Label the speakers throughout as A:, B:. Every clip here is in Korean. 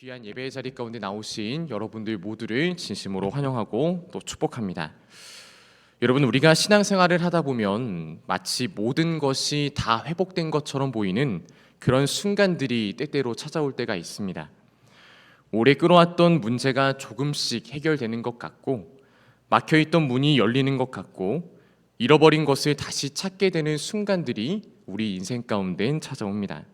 A: 귀한 예배의 자리 가운데 나오신 여러분들 모두를 진심으로 환영하고 또 축복합니다. 여러분, 우리가 신앙생활을 하다 보면 마치 모든 것이 다 회복된 것처럼 보이는 그런 순간들이 때때로 찾아올 때가 있습니다. 오래 끌어왔던 문제가 조금씩 해결되는 것 같고, 막혀있던 문이 열리는 것 같고, 잃어버린 것을 다시 찾게 되는 순간들이 우리 인생 가운데 찾아옵니다.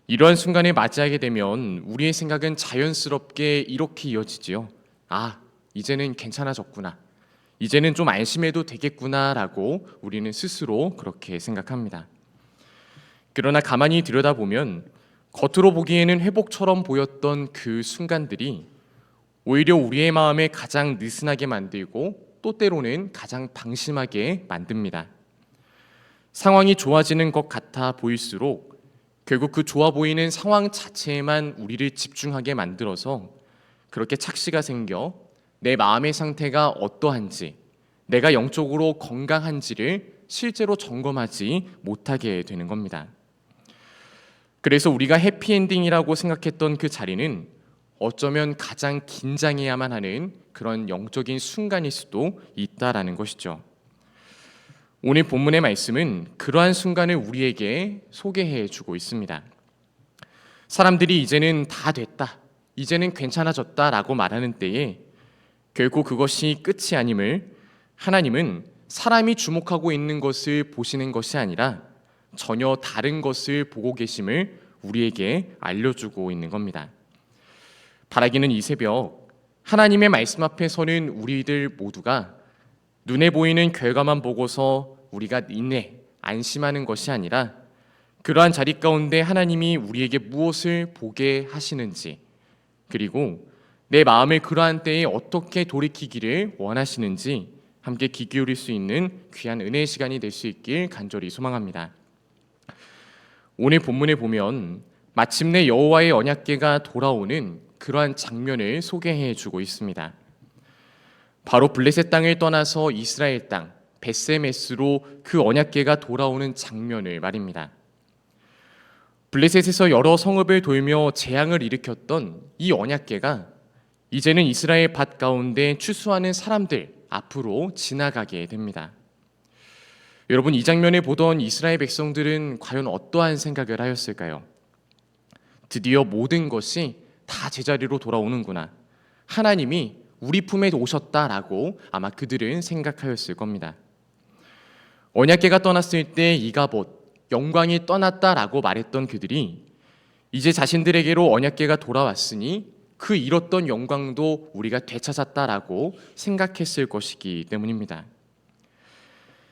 A: 이러한 순간을 맞이하게 되면 우리의 생각은 자연스럽게 이렇게 이어지지요. 아, 이제는 괜찮아졌구나. 이제는 좀 안심해도 되겠구나라고 우리는 스스로 그렇게 생각합니다. 그러나 가만히 들여다보면 겉으로 보기에는 회복처럼 보였던 그 순간들이 오히려 우리의 마음에 가장 느슨하게 만들고 또 때로는 가장 방심하게 만듭니다. 상황이 좋아지는 것 같아 보일수록 결국 그 좋아 보이는 상황 자체에만 우리를 집중하게 만들어서 그렇게 착시가 생겨 내 마음의 상태가 어떠한지, 내가 영적으로 건강한지를 실제로 점검하지 못하게 되는 겁니다. 그래서 우리가 해피엔딩이라고 생각했던 그 자리는 어쩌면 가장 긴장해야만 하는 그런 영적인 순간일 수도 있다라는 것이죠. 오늘 본문의 말씀은 그러한 순간을 우리에게 소개해 주고 있습니다. 사람들이 이제는 다 됐다, 이제는 괜찮아졌다라고 말하는 때에 결국 그것이 끝이 아님을 하나님은 사람이 주목하고 있는 것을 보시는 것이 아니라 전혀 다른 것을 보고 계심을 우리에게 알려주고 있는 겁니다. 바라기는 이 새벽 하나님의 말씀 앞에 서는 우리들 모두가 눈에 보이는 결과만 보고서 우리가 안심하는 것이 아니라 그러한 자리 가운데 하나님이 우리에게 무엇을 보게 하시는지, 그리고 내 마음을 그러한 때에 어떻게 돌이키기를 원하시는지 함께 귀 기울일 수 있는 귀한 은혜의 시간이 될 수 있길 간절히 소망합니다. 오늘 본문에 보면 마침내 여호와의 언약궤가 돌아오는 그러한 장면을 소개해 주고 있습니다. 바로 블레셋 땅을 떠나서 이스라엘 땅 벳세메스로 그 언약궤가 돌아오는 장면을 말입니다. 블레셋에서 여러 성읍을 돌며 재앙을 일으켰던 이 언약궤가 이제는 이스라엘 밭 가운데 추수하는 사람들 앞으로 지나가게 됩니다. 여러분, 이 장면을 보던 이스라엘 백성들은 과연 어떠한 생각을 하였을까요? 드디어 모든 것이 다 제자리로 돌아오는구나, 하나님이 우리 품에 오셨다라고 아마 그들은 생각하였을 겁니다. 언약궤가 떠났을 때 이가봇, 영광이 떠났다라고 말했던 그들이 이제 자신들에게로 언약궤가 돌아왔으니 그 잃었던 영광도 우리가 되찾았다라고 생각했을 것이기 때문입니다.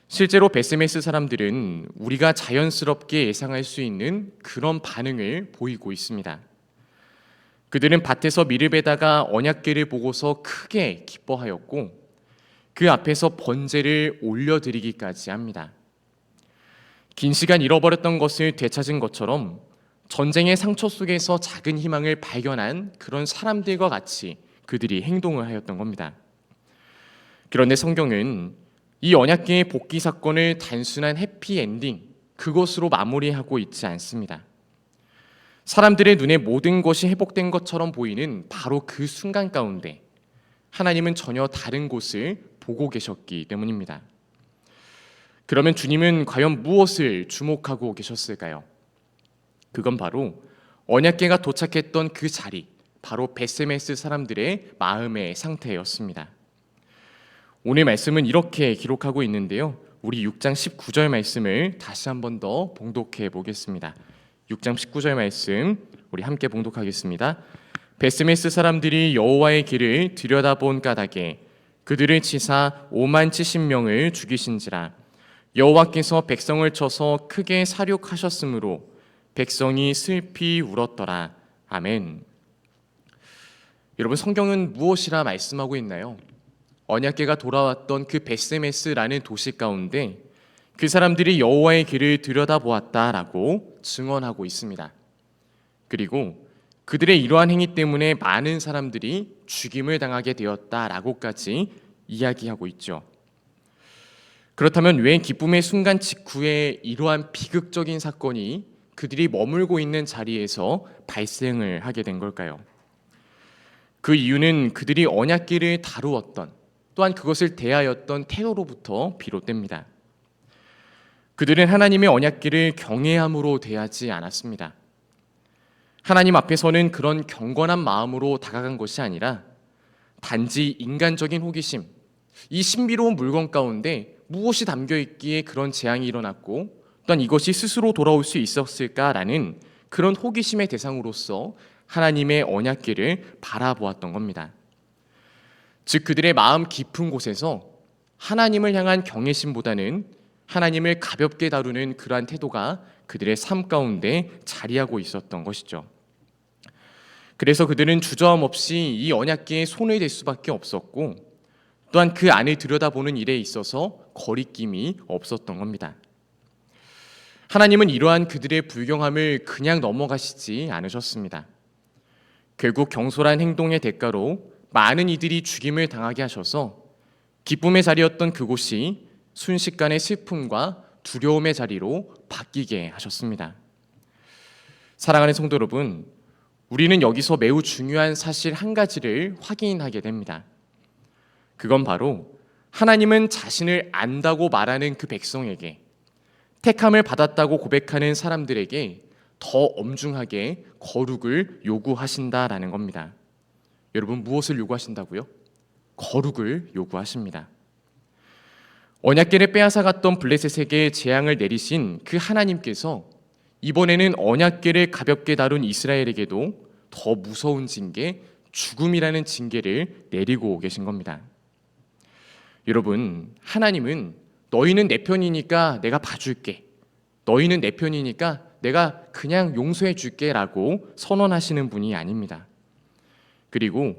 A: 실제로 벳세메스 사람들은 우리가 자연스럽게 예상할 수 있는 그런 반응을 보이고 있습니다. 그들은 밭에서 밀을 베다가 언약궤를 보고서 크게 기뻐하였고 그 앞에서 번제를 올려드리기까지 합니다. 긴 시간 잃어버렸던 것을 되찾은 것처럼 전쟁의 상처 속에서 작은 희망을 발견한 그런 사람들과 같이 그들이 행동을 하였던 겁니다. 그런데 성경은 이 언약궤의 복귀 사건을 단순한 해피엔딩, 그것으로 마무리하고 있지 않습니다. 사람들의 눈에 모든 것이 회복된 것처럼 보이는 바로 그 순간 가운데 하나님은 전혀 다른 곳을 보고 계셨기 때문입니다. 그러면 주님은 과연 무엇을 주목하고 계셨을까요? 그건 바로 언약궤가 도착했던 그 자리, 바로 벳세메스 사람들의 마음의 상태였습니다. 오늘 말씀은 이렇게 기록하고 있는데요, 우리 6장 19절 말씀을 다시 한 번 더 봉독해 보겠습니다. 6장 19절 말씀 우리 함께 봉독하겠습니다. 벳세메스 사람들이 여호와의 길을 들여다본 까닭에 그들을 치사 50,000명을 죽이신지라. 여호와께서 백성을 쳐서 크게 사륙하셨으므로 백성이 슬피 울었더라. 아멘. 여러분, 성경은 무엇이라 말씀하고 있나요? 언약궤가 돌아왔던 그 벳세메스라는 도시 가운데 그 사람들이 여호와의 길을 들여다보았다라고 증언하고 있습니다. 그리고 그들의 이러한 행위 때문에 많은 사람들이 죽임을 당하게 되었다라고까지 이야기하고 있죠. 그렇다면 왜 기쁨의 순간 직후에 이러한 비극적인 사건이 그들이 머물고 있는 자리에서 발생을 하게 된 걸까요? 그 이유는 그들이 언약궤를 다루었던, 또한 그것을 대하였던 태도로부터 비롯됩니다. 그들은 하나님의 언약궤를 경외함으로 대하지 않았습니다. 하나님 앞에서는 그런 경건한 마음으로 다가간 것이 아니라 단지 인간적인 호기심, 이 신비로운 물건 가운데 무엇이 담겨 있기에 그런 재앙이 일어났고 또한 이것이 스스로 돌아올 수 있었을까라는 그런 호기심의 대상으로서 하나님의 언약궤를 바라보았던 겁니다. 즉 그들의 마음 깊은 곳에서 하나님을 향한 경외심보다는 하나님을 가볍게 다루는 그러한 태도가 그들의 삶 가운데 자리하고 있었던 것이죠. 그래서 그들은 주저함 없이 이 언약궤에 손을 댈 수밖에 없었고 또한 그 안을 들여다보는 일에 있어서 거리낌이 없었던 겁니다. 하나님은 이러한 그들의 불경함을 그냥 넘어가시지 않으셨습니다. 결국 경솔한 행동의 대가로 많은 이들이 죽임을 당하게 하셔서 기쁨의 자리였던 그곳이 순식간에 슬픔과 두려움의 자리로 바뀌게 하셨습니다. 사랑하는 성도 여러분, 우리는 여기서 매우 중요한 사실 한 가지를 확인하게 됩니다. 그건 바로 하나님은 자신을 안다고 말하는 그 백성에게, 택함을 받았다고 고백하는 사람들에게 더 엄중하게 거룩을 요구하신다라는 겁니다. 여러분, 무엇을 요구하신다고요? 거룩을 요구하십니다. 언약궤를 빼앗아갔던 블레셋에게 재앙을 내리신 그 하나님께서 이번에는 언약궤를 가볍게 다룬 이스라엘에게도 더 무서운 징계, 죽음이라는 징계를 내리고 계신 겁니다. 여러분, 하나님은 너희는 내 편이니까 내가 봐줄게, 너희는 내 편이니까 내가 그냥 용서해 줄게 라고 선언하시는 분이 아닙니다. 그리고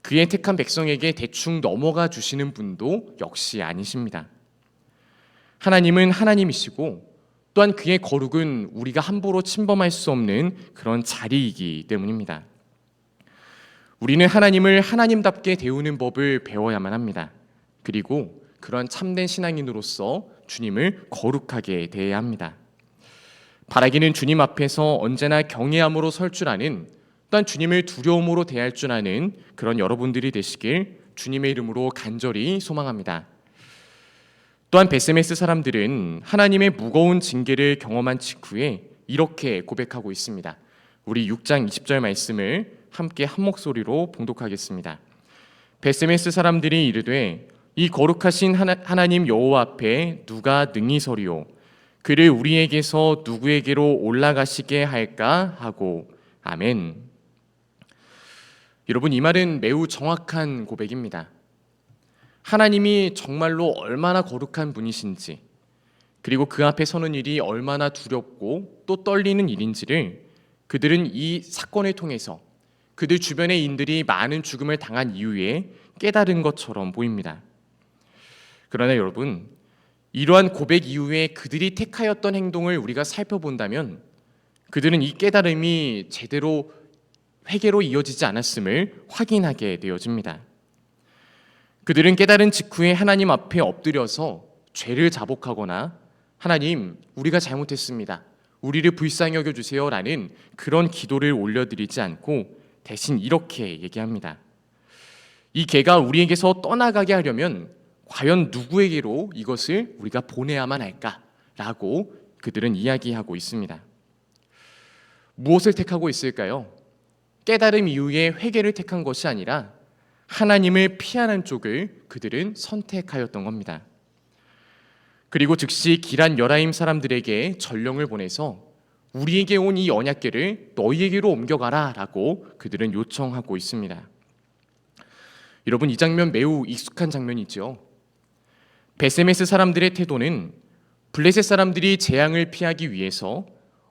A: 그의 택한 백성에게 대충 넘어가 주시는 분도 역시 아니십니다. 하나님은 하나님이시고 또한 그의 거룩은 우리가 함부로 침범할 수 없는 그런 자리이기 때문입니다. 우리는 하나님을 하나님답게 대우는 법을 배워야만 합니다. 그리고 그런 참된 신앙인으로서 주님을 거룩하게 대해야 합니다. 바라기는 주님 앞에서 언제나 경외함으로 설 줄 아는, 또한 주님을 두려움으로 대할 줄 아는 그런 여러분들이 되시길 주님의 이름으로 간절히 소망합니다. 또한 베세메스 사람들은 하나님의 무거운 징계를 경험한 직후에 이렇게 고백하고 있습니다. 우리 6장 20절 말씀을 함께 한 목소리로 봉독하겠습니다. 베세메스 사람들이 이르되 이 거룩하신 하나님 여호와 앞에 누가 능히 서리오? 그를 우리에게서 누구에게로 올라가시게 할까 하고. 아멘. 여러분, 이 말은 매우 정확한 고백입니다. 하나님이 정말로 얼마나 거룩한 분이신지, 그리고 그 앞에 서는 일이 얼마나 두렵고 또 떨리는 일인지를 그들은 이 사건을 통해서 그들 주변의 인들이 많은 죽음을 당한 이후에 깨달은 것처럼 보입니다. 그러나 여러분, 이러한 고백 이후에 그들이 택하였던 행동을 우리가 살펴본다면 그들은 이 깨달음이 제대로 회개로 이어지지 않았음을 확인하게 되어집니다. 그들은 깨달은 직후에 하나님 앞에 엎드려서 죄를 자복하거나 하나님, 우리가 잘못했습니다, 우리를 불쌍히 여겨주세요 라는 그런 기도를 올려드리지 않고 대신 이렇게 얘기합니다. 이 개가 우리에게서 떠나가게 하려면 과연 누구에게로 이것을 우리가 보내야만 할까라고 그들은 이야기하고 있습니다. 무엇을 택하고 있을까요? 깨달음 이후에 회개를 택한 것이 아니라 하나님을 피하는 쪽을 그들은 선택하였던 겁니다. 그리고 즉시 기란 여라임 사람들에게 전령을 보내서 우리에게 온 이 언약궤를 너희에게로 옮겨가라 라고 그들은 요청하고 있습니다. 여러분, 이 장면 매우 익숙한 장면이죠. 베세메스 사람들의 태도는 블레셋 사람들이 재앙을 피하기 위해서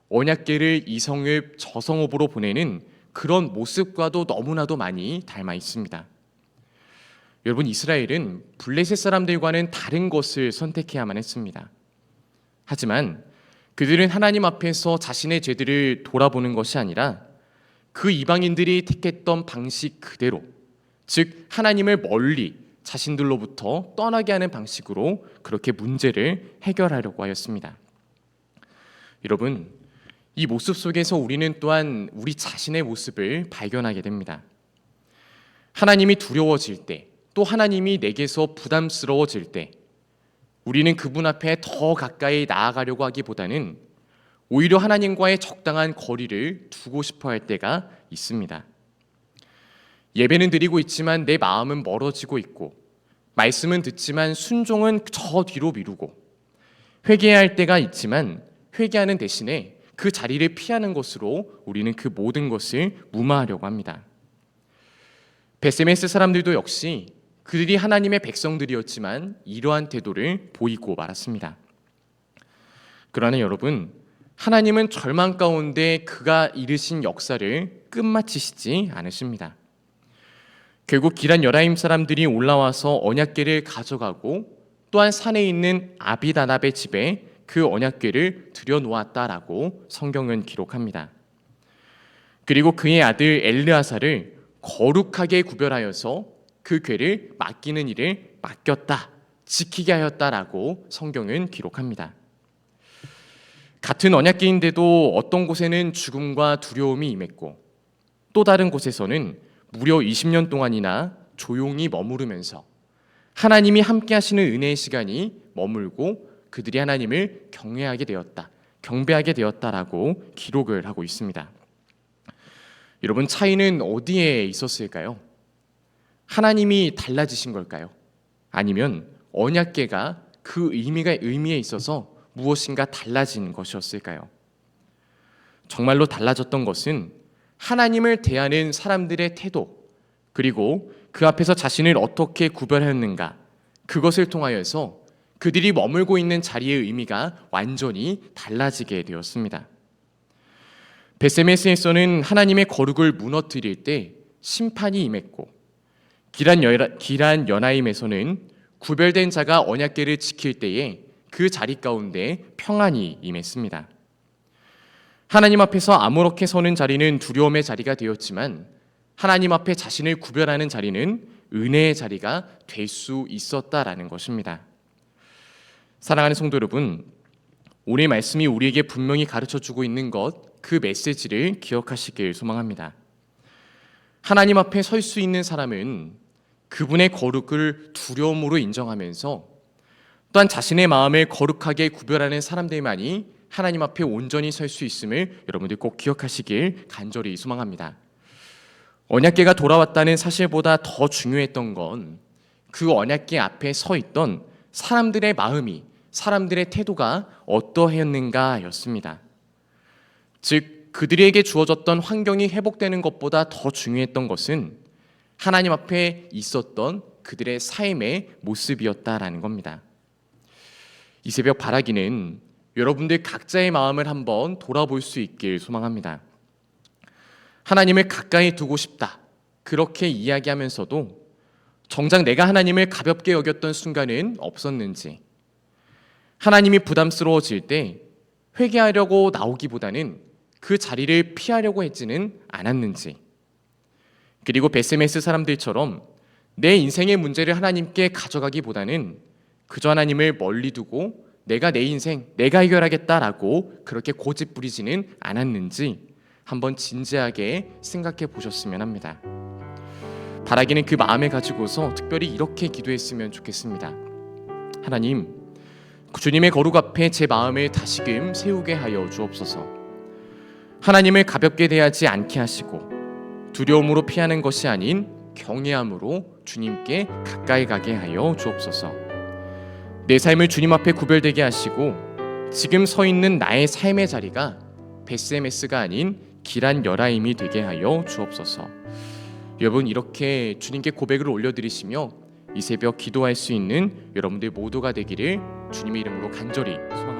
A: 언약궤를 이성읍 저성읍으로 보내는 그런 모습과도 너무나도 많이 닮아 있습니다. 여러분, 이스라엘은 블레셋 사람들과는 다른 것을 선택해야만 했습니다. 하지만 그들은 하나님 앞에서 자신의 죄들을 돌아보는 것이 아니라 그 이방인들이 택했던 방식 그대로, 즉 하나님을 멀리 자신들로부터 떠나게 하는 방식으로 그렇게 문제를 해결하려고 하였습니다. 여러분, 이 모습 속에서 우리는 또한 우리 자신의 모습을 발견하게 됩니다. 하나님이 두려워질 때, 또 하나님이 내게서 부담스러워질 때 우리는 그분 앞에 더 가까이 나아가려고 하기보다는 오히려 하나님과의 적당한 거리를 두고 싶어 할 때가 있습니다. 예배는 드리고 있지만 내 마음은 멀어지고 있고, 말씀은 듣지만 순종은 저 뒤로 미루고, 회개해야 할 때가 있지만 회개하는 대신에 그 자리를 피하는 것으로 우리는 그 모든 것을 무마하려고 합니다. 베세메스 사람들도 역시 그들이 하나님의 백성들이었지만 이러한 태도를 보이고 말았습니다. 그러나 여러분, 하나님은 절망 가운데 그가 이루신 역사를 끝마치시지 않으십니다. 결국 기란 여라임 사람들이 올라와서 언약궤를 가져가고, 또한 산에 있는 아비다납의 집에 그 언약궤를 들여놓았다라고 성경은 기록합니다. 그리고 그의 아들 엘르아사를 거룩하게 구별하여서 그 궤를 맡기는 일을 맡겼다, 지키게 하였다라고 성경은 기록합니다. 같은 언약궤인데도 어떤 곳에는 죽음과 두려움이 임했고, 또 다른 곳에서는 무려 20년 동안이나 조용히 머무르면서 하나님이 함께 하시는 은혜의 시간이 머물고 그들이 하나님을 경외하게 되었다, 경배하게 되었다라고 기록을 하고 있습니다. 여러분, 차이는 어디에 있었을까요? 하나님이 달라지신 걸까요? 아니면 언약궤가 그 의미에 있어서 무엇인가 달라진 것이었을까요? 정말로 달라졌던 것은 하나님을 대하는 사람들의 태도, 그리고 그 앞에서 자신을 어떻게 구별하였는가, 그것을 통하여서 그들이 머물고 있는 자리의 의미가 완전히 달라지게 되었습니다. 베세메스에서는 하나님의 거룩을 무너뜨릴 때 심판이 임했고, 기란 여나임에서는 구별된 자가 언약궤를 지킬 때에 그 자리 가운데 평안이 임했습니다. 하나님 앞에서 아무렇게 서는 자리는 두려움의 자리가 되었지만, 하나님 앞에 자신을 구별하는 자리는 은혜의 자리가 될 수 있었다라는 것입니다. 사랑하는 성도 여러분, 오늘 말씀이 우리에게 분명히 가르쳐주고 있는 것, 그 메시지를 기억하시길 소망합니다. 하나님 앞에 설 수 있는 사람은 그분의 거룩을 두려움으로 인정하면서, 또한 자신의 마음을 거룩하게 구별하는 사람들만이 하나님 앞에 온전히 설 수 있음을 여러분들 꼭 기억하시길 간절히 소망합니다. 언약궤가 돌아왔다는 사실보다 더 중요했던 건 그 언약궤 앞에 서 있던 사람들의 마음이, 사람들의 태도가 어떠했는가였습니다. 즉, 그들에게 주어졌던 환경이 회복되는 것보다 더 중요했던 것은 하나님 앞에 있었던 그들의 삶의 모습이었다라는 겁니다. 이 새벽 바라기는 여러분들 각자의 마음을 한번 돌아볼 수 있길 소망합니다. 하나님을 가까이 두고 싶다, 그렇게 이야기하면서도 정작 내가 하나님을 가볍게 여겼던 순간은 없었는지, 하나님이 부담스러워질 때 회개하려고 나오기보다는 그 자리를 피하려고 했지는 않았는지, 그리고 베세메스 사람들처럼 내 인생의 문제를 하나님께 가져가기보다는 그저 하나님을 멀리 두고 내가 내 인생 내가 해결하겠다라고 그렇게 고집 부리지는 않았는지 한번 진지하게 생각해 보셨으면 합니다. 바라기는 그 마음을 가지고서 특별히 이렇게 기도했으면 좋겠습니다. 하나님, 주님의 거룩 앞에 제 마음을 다시금 세우게 하여 주옵소서. 하나님을 가볍게 대하지 않게 하시고 두려움으로 피하는 것이 아닌 경외함으로 주님께 가까이 가게 하여 주옵소서. 내 삶을 주님 앞에 구별되게 하시고 지금 서 있는 나의 삶의 자리가 베세메스가 아닌 기란 여라임이 되게 하여 주옵소서. 여러분, 이렇게 주님께 고백을 올려드리시며 이 새벽 기도할 수 있는 여러분들 모두가 되기를 주님의 이름으로 간절히 소망합니다.